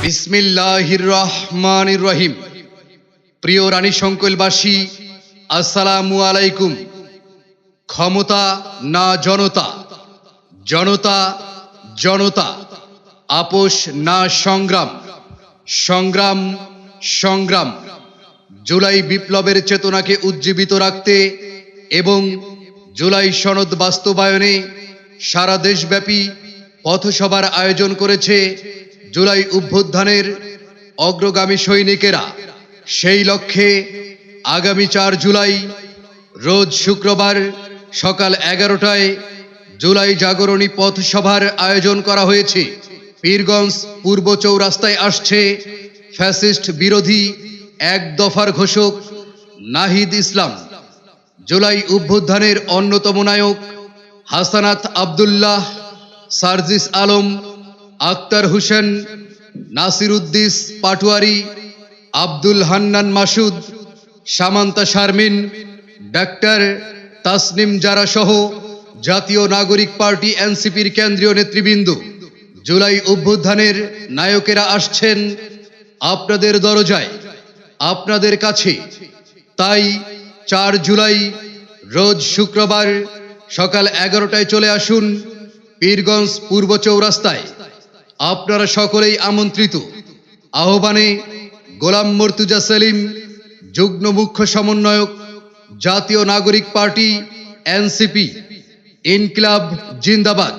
বিসমিল্লাহির রহমানির রহিম। প্রিয় রানী শঙ্কৈলবাসী, আসসালামু আলাইকুম। ক্ষমতা না জনতা, জনতা জনতা, আপোষ না সংগ্রাম, সংগ্রাম সংগ্রাম। জুলাই বিপ্লবের চেতনাকে উজ্জীবিত রাখতে এবং জুলাই সনদ বাস্তবায়নে সারা দেশব্যাপী পথসভার আয়োজন করেছে জুলাই অভ্যুত্থানের অগ্রগামী সৈনিকেরা। সেই লক্ষ্যে আগামী 4 জুলাই রোজ শুক্রবার সকাল 11টায় জুলাই জাগরণী পথসভার আয়োজন করা হয়েছে। পীরগঞ্জ পূর্ব চৌরাস্তায় আসছে ফ্যাসিস্ট বিরোধী এক দফার ঘোষক নাহিদ ইসলাম। জুলাই অভ্যুত্থানের অন্যতম নায়ক হাসানাত আব্দুল্লাহ, সার্জিস আলম, আক্তার হোসেন, নাসির উদ্দিস পাটোয়ারি, আব্দুল হান্নান মাসুদ, সামান্তা শারমিন, ডাক্তার তাসনিম জারা সহ জাতীয় নাগরিক পার্টি এনসিপির কেন্দ্রীয় নেতৃবৃন্দ, জুলাই অভ্যুত্থানের নায়কেরা আসছেন আপনাদের দরজায়, আপনাদের কাছে। তাই 4 জুলাই রোজ শুক্রবার সকাল 11টায় চলে আসুন পীরগঞ্জ পূর্ব চৌরাস্তায়। আপনারা সকলেই আমন্ত্রিত। আহ্বানে গোলাম মর্তুজা সেলিম, যুগ্ম মুখ্য সমন্বয়ক, জাতীয় নাগরিক পার্টি এনসিপি। ইনকিলাব জিন্দাবাদ।